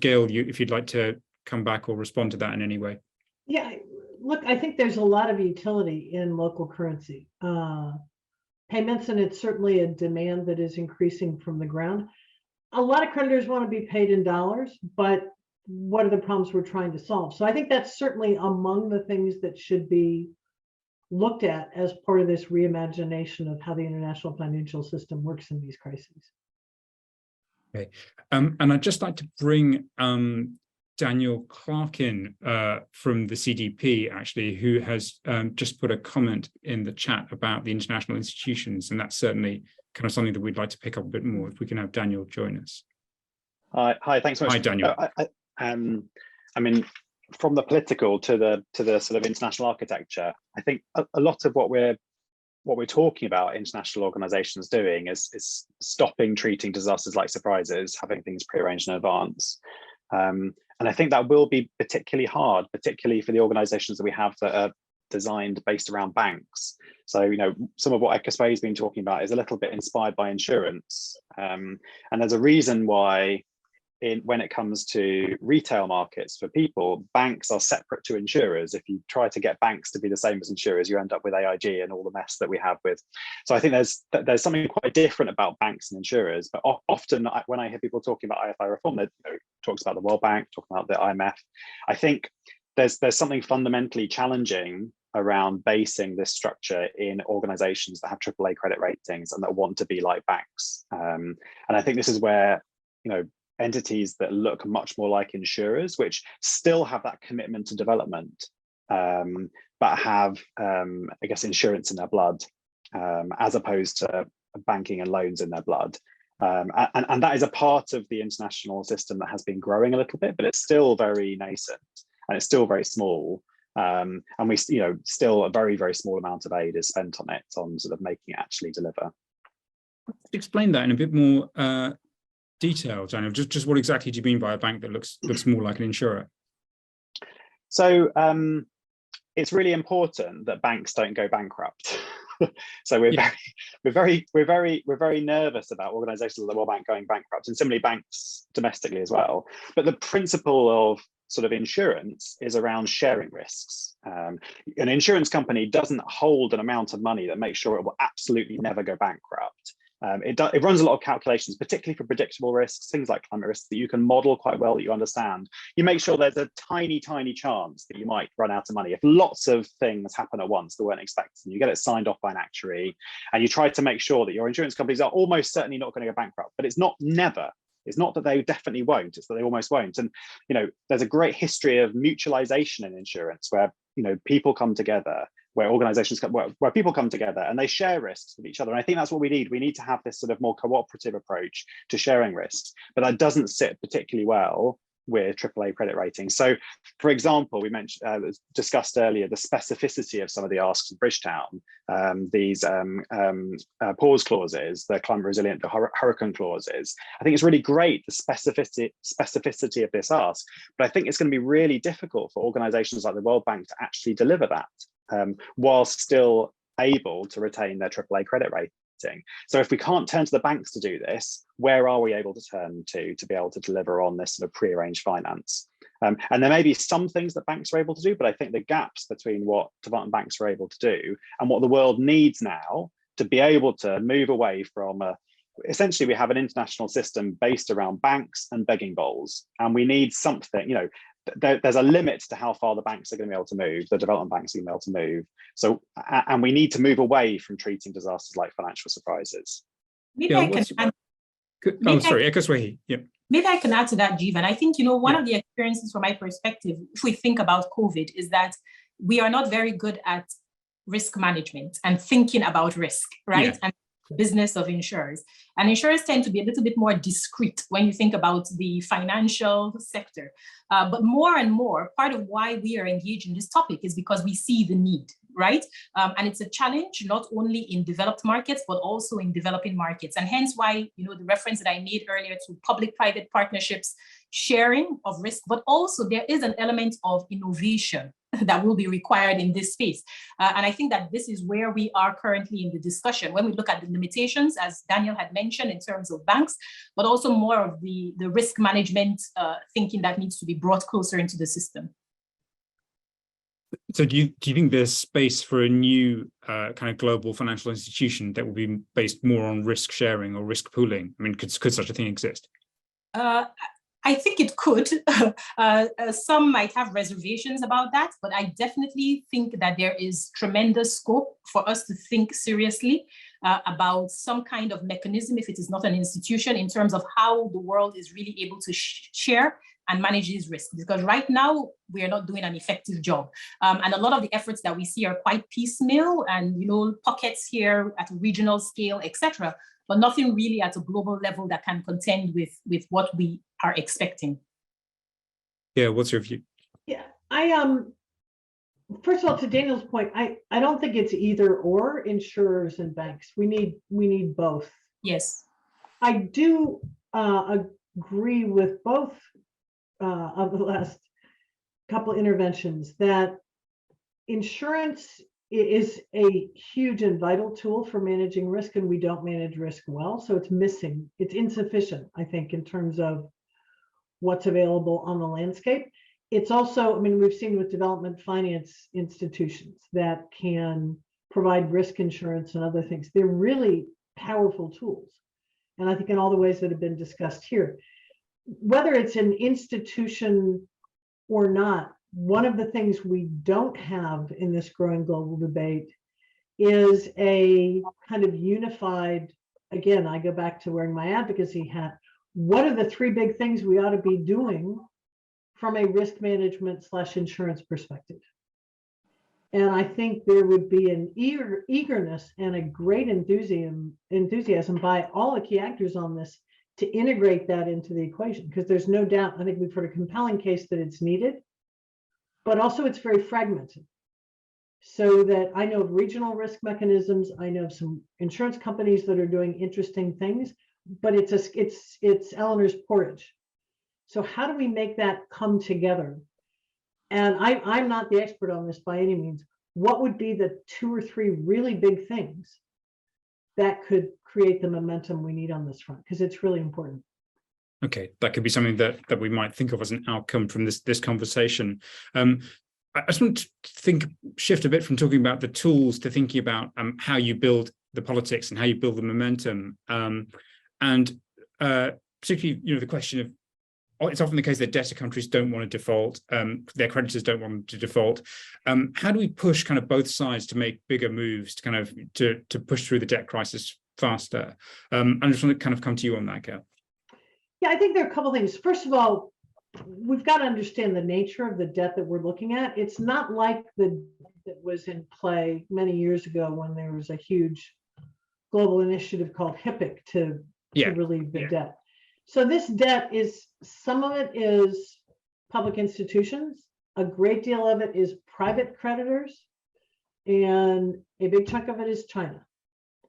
[SPEAKER 1] Gail, if you'd like to come back or respond to that in any way.
[SPEAKER 2] Yeah, look, I think there's a lot of utility in local currency payments, and it's certainly a demand that is increasing from the ground. A lot of creditors want to be paid in dollars, but what are the problems we're trying to solve? So I think that's certainly among the things that should be looked at as part of this reimagination of how the international financial system works in these crises.
[SPEAKER 1] Okay, and I'd just like to bring Daniel Clark in from the CDP, actually, who has just put a comment in the chat about the international institutions, and that's certainly kind of something that we'd like to pick up a bit more. If we can have Daniel join us.
[SPEAKER 5] Hi, thanks so much.
[SPEAKER 1] Hi, Daniel.
[SPEAKER 5] I mean, from the political to the sort of international architecture, I think a lot of what we're talking about international organizations doing is stopping treating disasters like surprises, having things prearranged in advance. And I think that will be particularly hard, particularly for the organizations that we have that are designed based around banks. So, some of what Ekosway has been talking about is a little bit inspired by insurance. And there's a reason why when it comes to retail markets for people, banks are separate to insurers. If you try to get banks to be the same as insurers, you end up with AIG and all the mess that we have with. So I think there's something quite different about banks and insurers. But often when I hear people talking about IFI reform, that talks about the World Bank, talking about the IMF, I think there's something fundamentally challenging around basing this structure in organizations that have AAA credit ratings and that want to be like banks. And I think this is where, entities that look much more like insurers, which still have that commitment to development, but have, I guess, insurance in their blood, as opposed to banking and loans in their blood. And that is a part of the international system that has been growing a little bit, but it's still very nascent and it's still very small. And we, still a very, very small amount of aid is spent on it, on sort of making it actually deliver.
[SPEAKER 1] Explain that in a bit more detail, Daniel. Just what exactly do you mean by a bank that looks more like an insurer?
[SPEAKER 5] So it's really important that banks don't go bankrupt. So we're very nervous about organizations like the World Bank going bankrupt, and similarly banks domestically as well. But the principle of sort of insurance is around sharing risks. An insurance company doesn't hold an amount of money that makes sure it will absolutely never go bankrupt. It runs a lot of calculations, particularly for predictable risks, things like climate risks that you can model quite well, that you understand. You make sure there's a tiny, tiny chance that you might run out of money. If lots of things happen at once that weren't expected, and you get it signed off by an actuary, and you try to make sure that your insurance companies are almost certainly not going to go bankrupt, but it's not never. It's not that they definitely won't, it's that they almost won't. And, there's a great history of mutualization in insurance where, people come together, where organizations come, where people come together and they share risks with each other. And I think that's what we need. We need to have this sort of more cooperative approach to sharing risks, but that doesn't sit particularly well with AAA credit ratings. So, for example, we mentioned, discussed earlier, the specificity of some of the asks of Bridgetown, these pause clauses, the climate resilient, the hurricane clauses. I think it's really great, the specificity of this ask, but I think it's going to be really difficult for organizations like the World Bank to actually deliver that, while still able to retain their AAA credit rating. So if we can't turn to the banks to do this, where are we able to turn to be able to deliver on this sort of prearranged finance? And there may be some things that banks are able to do, but I think the gaps between what development banks are able to do and what the world needs now to be able to move away from essentially we have an international system based around banks and begging bowls, and we need something, there's a limit to how far the banks are going to be able to move, the development banks are going to be able to move. So, and we need to move away from treating disasters like financial surprises.
[SPEAKER 3] Maybe I can add.
[SPEAKER 1] Yeah.
[SPEAKER 3] Maybe I can add to that, Jeevan. I think, one of the experiences from my perspective, if we think about COVID, is that we are not very good at risk management and thinking about risk, right? Yeah. And business of insurers. And insurers tend to be a little bit more discreet when you think about the financial sector. But more and more, part of why we are engaged in this topic is because we see the need, right? And it's a challenge, not only in developed markets, but also in developing markets. And hence why, the reference that I made earlier to public-private partnerships, sharing of risk, but also there is an element of innovation that will be required in this space. And I think that this is where we are currently in the discussion when we look at the limitations, as Daniel had mentioned, in terms of banks, but also more of the risk management thinking that needs to be brought closer into the system.
[SPEAKER 1] So do you think there's space for a new kind of global financial institution that will be based more on risk sharing or risk pooling? I mean, could such a thing exist?
[SPEAKER 3] I think it could. Some might have reservations about that, but I definitely think that there is tremendous scope for us to think seriously about some kind of mechanism, if it is not an institution, in terms of how the world is really able to share and manage these risks. Because right now, we are not doing an effective job. And a lot of the efforts that we see are quite piecemeal and, pockets here at a regional scale, etc., but nothing really at a global level that can contend with what we are expecting.
[SPEAKER 1] Yeah, what's your view?
[SPEAKER 2] Yeah, first of all, to Daniel's point, I don't think it's either or insurers and banks. We need both.
[SPEAKER 3] Yes. I
[SPEAKER 2] do agree with both of the last couple interventions that insurance is a huge and vital tool for managing risk, and we don't manage risk well. So it's insufficient, I think, in terms of what's available on the landscape. It's also, I mean, we've seen with development finance institutions that can provide risk insurance and other things. They're really powerful tools. And I think in all the ways that have been discussed here, whether it's an institution or not, one of the things we don't have in this growing global debate is a kind of unified, again, I go back to wearing my advocacy hat. What are the three big things we ought to be doing from a risk management / insurance perspective? And I think there would be an eagerness and a great enthusiasm by all the key actors on this to integrate that into the equation, because there's no doubt, I think we've heard a compelling case that it's needed, but also it's very fragmented. So that I know of regional risk mechanisms, I know of some insurance companies that are doing interesting things, but it's Eleanor's porridge. So how do we make that come together? And I'm not the expert on this by any means. What would be the 2 or 3 really big things that could create the momentum we need on this front? Because it's really important.
[SPEAKER 1] Okay, that could be something that we might think of as an outcome from this conversation. I just want to shift a bit from talking about the tools to thinking about how you build the politics and how you build the momentum. And particularly, the question of, it's often the case that debtor countries don't want to default, their creditors don't want them to default. How do we push kind of both sides to make bigger moves to kind of to push through the debt crisis faster? I just want to kind of come to you on that, Gail.
[SPEAKER 2] Yeah, I think there are a couple of things. First of all, we've got to understand the nature of the debt that we're looking at. It's not like the debt that was in play many years ago when there was a huge global initiative called HIPC to relieve the debt. So this debt is, some of it is public institutions, a great deal of it is private creditors, and a big chunk of it is China.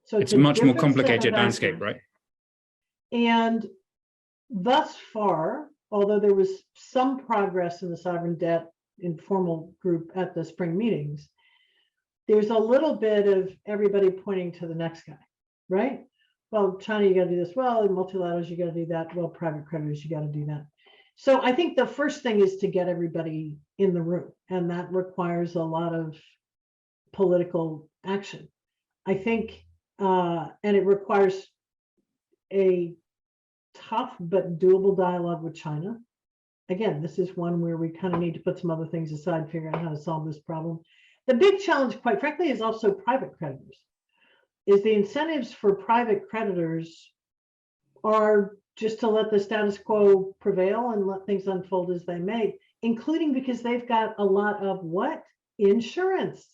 [SPEAKER 2] So
[SPEAKER 1] it's a much more complicated landscape, right?
[SPEAKER 2] And thus far, although there was some progress in the sovereign debt informal group at the spring meetings, there's a little bit of everybody pointing to the next guy, right? Well, China, you got to do this. Well, multilaterals, you got to do that. Well, private creditors, you got to do that. So I think the first thing is to get everybody in the room, and that requires a lot of political action. I think, and it requires a tough but doable dialogue with China. Again, this is one where we kind of need to put some other things aside, figure out how to solve this problem. The big challenge, quite frankly, is also private creditors. Is the incentives for private creditors are just to let the status quo prevail and let things unfold as they may, including because they've got a lot of what? Insurance,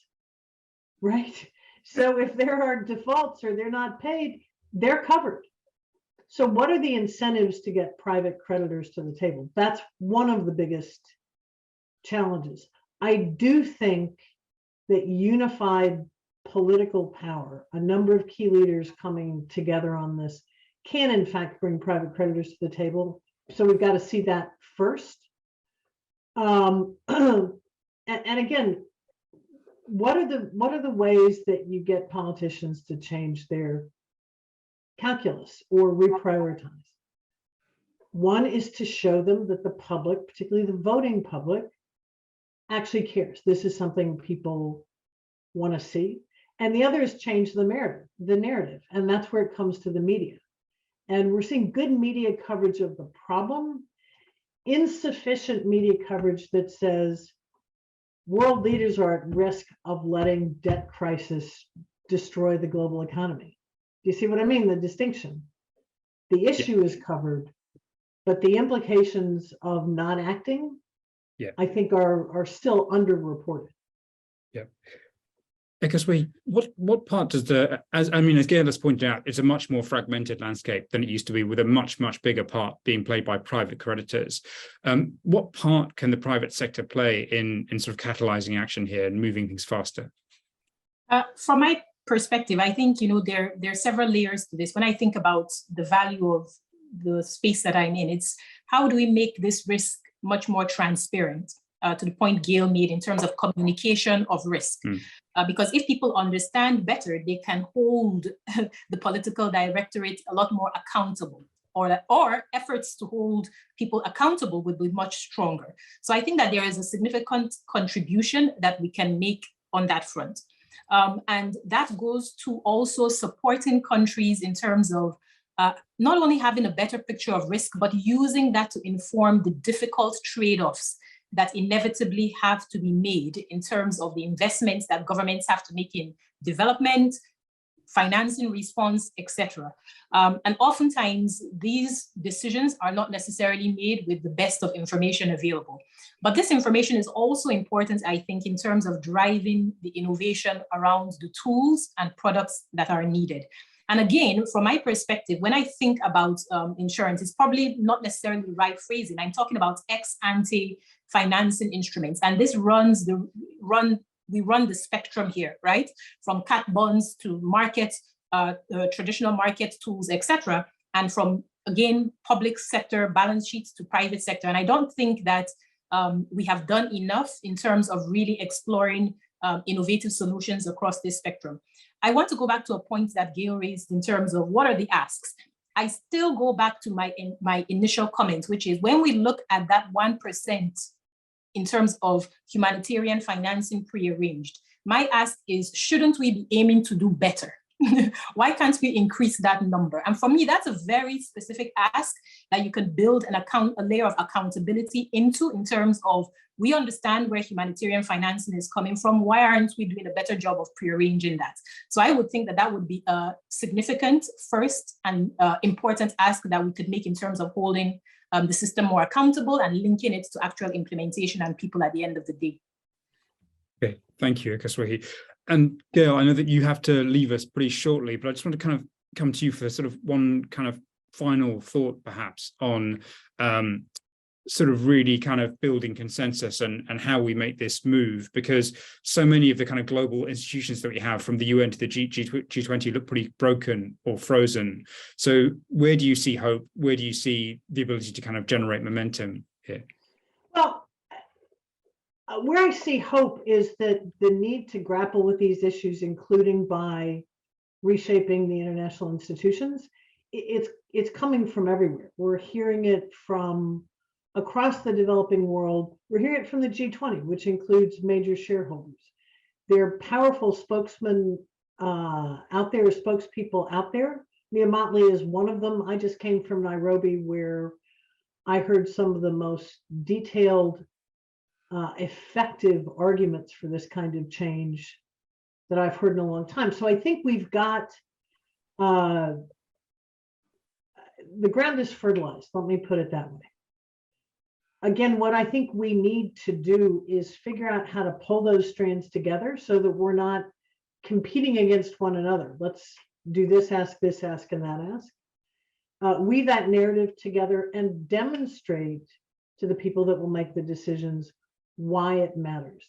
[SPEAKER 2] right? So if there are defaults or they're not paid, they're covered. So what are the incentives to get private creditors to the table? That's one of the biggest challenges. I do think that unified political power, a number of key leaders coming together on this, can in fact bring private creditors to the table. So we've got to see that first. And again, what are the ways that you get politicians to change their calculus or reprioritize? One is to show them that the public, particularly the voting public, actually cares. This is something people want to see. And the other is change the narrative. And that's where it comes to the media. And we're seeing good media coverage of the problem, insufficient media coverage that says world leaders are at risk of letting debt crisis destroy the global economy. Do you see what I mean? The distinction. The issue is covered, but the implications of not acting, I think, are still underreported.
[SPEAKER 1] Yeah. Because what part does as Gail has pointed out, it's a much more fragmented landscape than it used to be, with a much bigger part being played by private creditors. What part can the private sector play in sort of catalyzing action here and moving things faster?
[SPEAKER 3] From my perspective, I think, there are several layers to this. When I think about the value of the space that I'm in, it's how do we make this risk much more transparent? To the point Gail made in terms of communication of risk. Because if people understand better, they can hold the political directorate a lot more accountable or efforts to hold people accountable would be much stronger. So I think that there is a significant contribution that we can make on that front. And that goes to also supporting countries in terms of not only having a better picture of risk, but using that to inform the difficult trade-offs that inevitably have to be made in terms of the investments that governments have to make in development, financing response, etc. And oftentimes these decisions are not necessarily made with the best of information available. But this information is also important, I think, in terms of driving the innovation around the tools and products that are needed. And again, from my perspective, when I think about insurance, it's probably not necessarily the right phrasing. I'm talking about ex-ante financing instruments. And this we run the spectrum here, right? From cat bonds to market, traditional market tools, etc. And from, again, public sector balance sheets to private sector. And I don't think that we have done enough in terms of really exploring innovative solutions across this spectrum. I want to go back to a point that Gail raised in terms of what are the asks. I still go back to my initial comment, which is when we look at that 1% in terms of humanitarian financing prearranged, my ask is, shouldn't we be aiming to do better? Why can't we increase that number? And for me, that's a very specific ask that you can build a layer of accountability into, in terms of, we understand where humanitarian financing is coming from. Why aren't we doing a better job of prearranging that? So I would think that that would be a significant first and important ask that we could make in terms of holding the system more accountable and linking it to actual implementation and people at the end of the day.
[SPEAKER 1] Okay, thank you, Akoswahi. And Gail, I know that you have to leave us pretty shortly, but I just want to kind of come to you for sort of one kind of final thought, perhaps, on sort of really kind of building consensus and how we make this move, because so many of the kind of global institutions that we have, from the UN to the G20, look pretty broken or frozen. So where do you see hope? Where do you see the ability to kind of generate momentum here?
[SPEAKER 2] Well, where I see hope is that the need to grapple with these issues, including by reshaping the international institutions, it's coming from everywhere. We're hearing it from across the developing world. We're hearing it from the G20, which includes major shareholders. There are powerful spokesmen out there, spokespeople out there. Mia Motley is one of them. I just came from Nairobi, where I heard some of the most detailed, effective arguments for this kind of change that I've heard in a long time. So I think we've got, the ground is fertilized, let me put it that way. Again, what I think we need to do is figure out how to pull those strands together so that we're not competing against one another. Let's do this ask, and that ask. Weave that narrative together and demonstrate to the people that will make the decisions why it matters.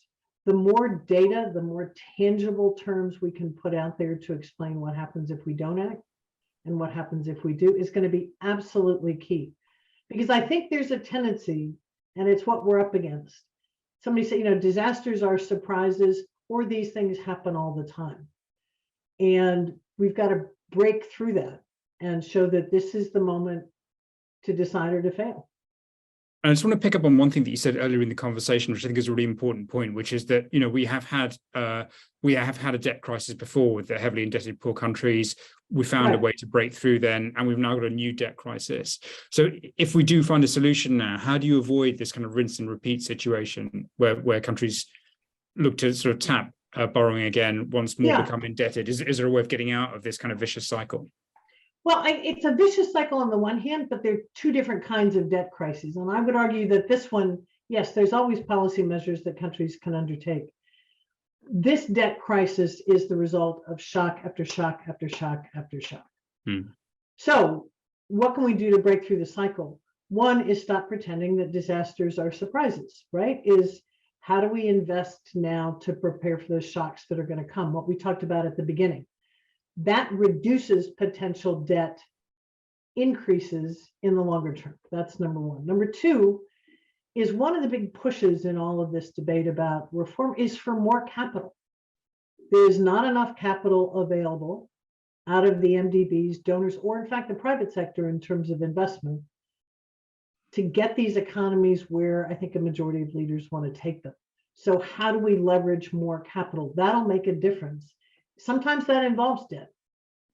[SPEAKER 2] The more data, the more tangible terms we can put out there to explain what happens if we don't act and what happens if we do is going to be absolutely key. Because I think there's a tendency, and it's what we're up against. Somebody said, you know, disasters are surprises, or these things happen all the time. And we've got to break through that and show that this is the moment to decide or to fail.
[SPEAKER 1] I just want to pick up on one thing that you said earlier in the conversation, which I think is a really important point, which is that, you know, we have had a debt crisis before with the heavily indebted poor countries. We found a way to break through then, and we've now got a new debt crisis. So if we do find a solution now, how do you avoid this kind of rinse and repeat situation where countries look to sort of tap borrowing again, once more become indebted? Is there a way of getting out of this kind of vicious cycle?
[SPEAKER 2] Well, it's a vicious cycle on the one hand, but there are two different kinds of debt crises. And I would argue that this one, yes, there's always policy measures that countries can undertake. This debt crisis is the result of shock after shock after shock after shock. So what can we do to break through the cycle? One is stop pretending that disasters are surprises, right? Is how do we invest now to prepare for those shocks that are going to come? What we talked about at the beginning. That reduces potential debt increases in the longer term. That's number one. Number two is one of the big pushes in all of this debate about reform is for more capital. There is not enough capital available out of the MDBs, donors, or in fact, the private sector in terms of investment to get these economies where I think a majority of leaders want to take them. So how do we leverage more capital? That'll make a difference. Sometimes that involves debt,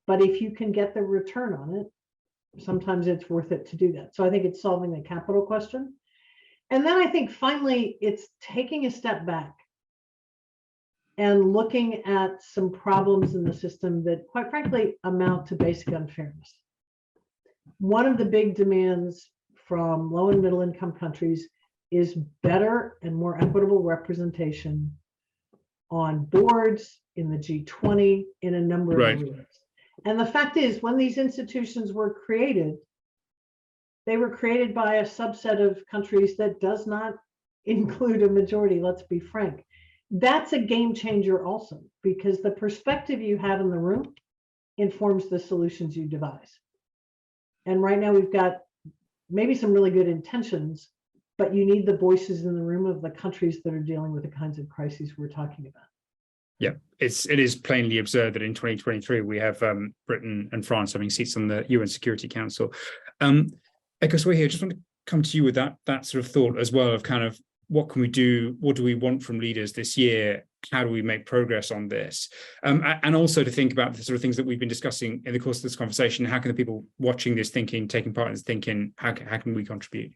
[SPEAKER 2] but if you can get the return on it, sometimes it's worth it to do that. So I think it's solving the capital question. And then I think finally, it's taking a step back and looking at some problems in the system that quite frankly amount to basic unfairness. One of the big demands from low and middle income countries is better and more equitable representation on boards, in the G20, in a number of areas. And the fact is, when these institutions were created, they were created by a subset of countries that does not include a majority, let's be frank. That's a game changer also, because the perspective you have in the room informs the solutions you devise. And right now we've got maybe some really good intentions, but you need the voices in the room of the countries that are dealing with the kinds of crises we're talking about.
[SPEAKER 1] Yeah, it is plainly absurd that in 2023 we have Britain and France having seats on the UN Security Council. Ekoswe, I just want to come to you with that sort of thought as well of kind of what can we do? What do we want from leaders this year? How do we make progress on this? And also to think about the sort of things that we've been discussing in the course of this conversation. How can the people watching this thinking, taking part in this thinking, how can we contribute?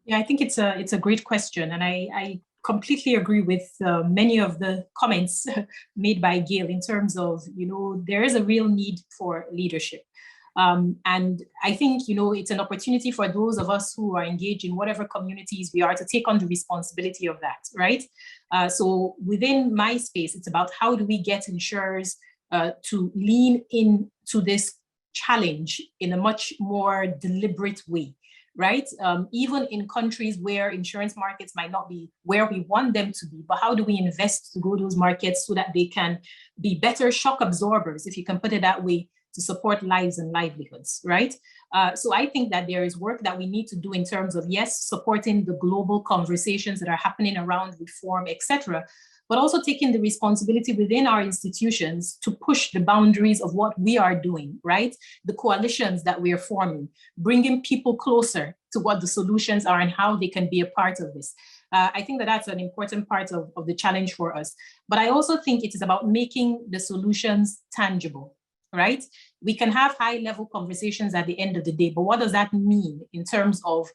[SPEAKER 3] Yeah, I think it's a great question, and I completely agree with many of the comments made by Gail in terms of, there is a real need for leadership. And I think, it's an opportunity for those of us who are engaged in whatever communities we are to take on the responsibility of that, right? So within my space, it's about how do we get insurers to lean into this challenge in a much more deliberate way, right? Even in countries where insurance markets might not be where we want them to be, but how do we invest to grow those markets so that they can be better shock absorbers, if you can put it that way, to support lives and livelihoods, right? So I think that there is work that we need to do in terms of, yes, supporting the global conversations that are happening around reform, etc., but also taking the responsibility within our institutions to push the boundaries of what we are doing, right? The coalitions that we are forming, bringing people closer to what the solutions are and how they can be a part of this. I think that that's an important part of the challenge for us. But I also think it is about making the solutions tangible, right? We can have high-level conversations at the end of the day, but what does that mean in terms of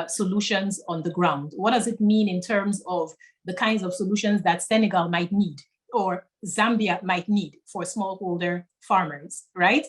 [SPEAKER 3] solutions on the ground? What does it mean in terms of the kinds of solutions that Senegal might need or Zambia might need for smallholder farmers, right?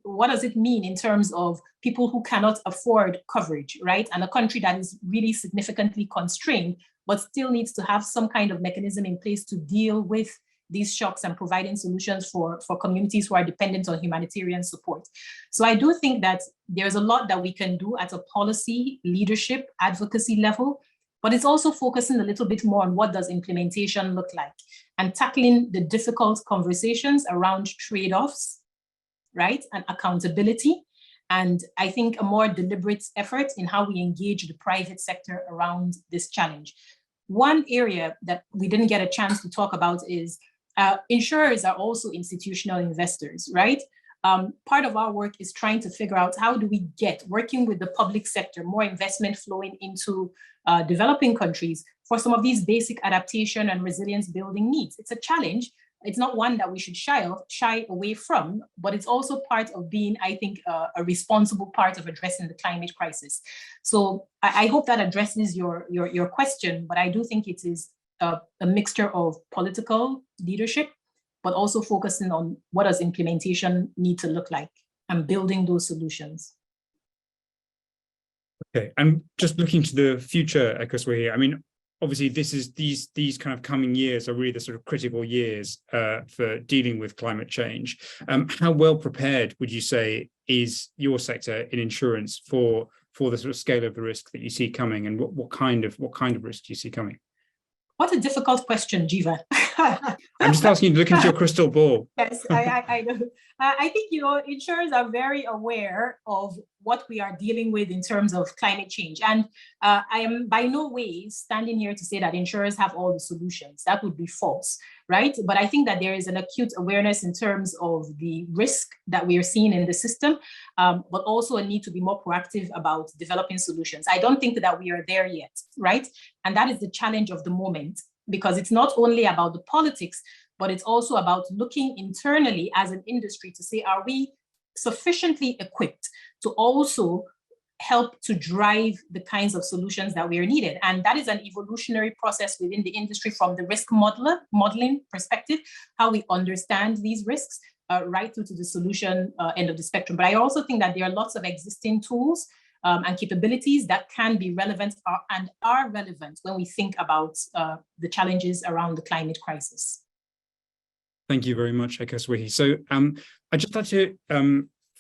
[SPEAKER 3] What does it mean in terms of people who cannot afford coverage, right? And a country that is really significantly constrained, but still needs to have some kind of mechanism in place to deal with these shocks and providing solutions for communities who are dependent on humanitarian support. So I do think that there's a lot that we can do at a policy, leadership, advocacy level, but it's also focusing a little bit more on what does implementation look like and tackling the difficult conversations around trade-offs, right, and accountability. And I think a more deliberate effort in how we engage the private sector around this challenge. One area that we didn't get a chance to talk about is insurers are also institutional investors, right? Part of our work is trying to figure out how do we get, working with the public sector, more investment flowing into developing countries for some of these basic adaptation and resilience building needs. It's a challenge. It's not one that we should shy away from, but it's also part of being, I think, a responsible part of addressing the climate crisis. So I hope that addresses your question, but I do think it is a mixture of political leadership, but also focusing on what does implementation need to look like and building those solutions.
[SPEAKER 1] Okay, and just looking to the future, Ekoswe here, I mean, obviously these kind of coming years are really the sort of critical years for dealing with climate change. How well prepared would you say is your sector in insurance for the sort of scale of the risk that you see coming, and what kind of risk do you see coming?
[SPEAKER 3] What a difficult question, Jiva.
[SPEAKER 1] I'm just asking you to look into your crystal ball.
[SPEAKER 3] Yes, I know. I think, insurers are very aware of what we are dealing with in terms of climate change. And I am by no way standing here to say that insurers have all the solutions. That would be false, right? But I think that there is an acute awareness in terms of the risk that we are seeing in the system, but also a need to be more proactive about developing solutions. I don't think that we are there yet, right? And that is the challenge of the moment, because it's not only about the politics, but it's also about looking internally as an industry to say, are we sufficiently equipped to also help to drive the kinds of solutions that we are needed? And that is an evolutionary process within the industry from the risk modeling perspective, how we understand these risks, right through to the solution end of the spectrum. But I also think that there are lots of existing tools and capabilities that can be relevant and are relevant when we think about the challenges around the climate crisis.
[SPEAKER 1] Thank you very much, Ekoswihi. So I'd just like to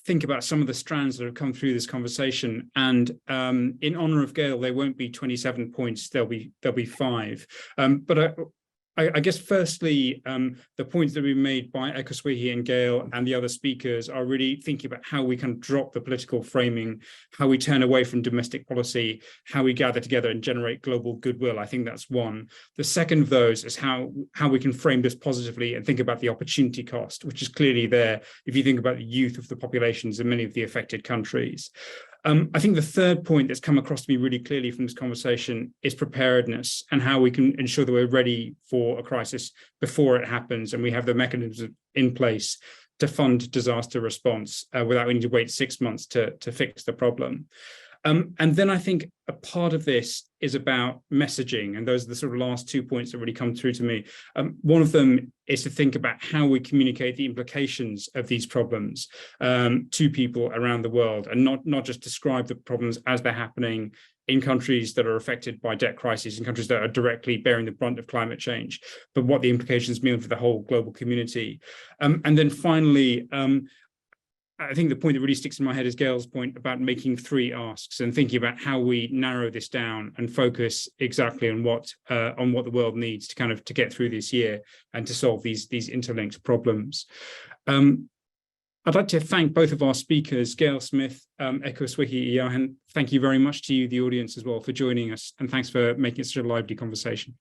[SPEAKER 1] think about some of the strands that have come through this conversation. And in honor of Gail, there won't be 27 points, there'll be 5. But I guess firstly, the points that have been made by Ekoswihi and Gail and the other speakers are really thinking about how we can drop the political framing, how we turn away from domestic policy, how we gather together and generate global goodwill. I think that's one. The second of those is how we can frame this positively and think about the opportunity cost, which is clearly there if you think about the youth of the populations in many of the affected countries. I think the third point that's come across to me really clearly from this conversation is preparedness and how we can ensure that we're ready for a crisis before it happens and we have the mechanisms in place to fund disaster response without needing to wait 6 months to fix the problem. And then I think a part of this is about messaging, and those are the sort of last 2 points that really come through to me. One of them is to think about how we communicate the implications of these problems to people around the world, and not just describe the problems as they're happening in countries that are affected by debt crises, in countries that are directly bearing the brunt of climate change, but what the implications mean for the whole global community. And then finally, I think the point that really sticks in my head is Gail's point about making 3 asks and thinking about how we narrow this down and focus exactly on what the world needs to get through this year and to solve these interlinked problems. I'd like to thank both of our speakers, Gail Smith, Ekoswihi Iyahan. Thank you very much to you, the audience, as well, for joining us, and thanks for making it such a lively conversation.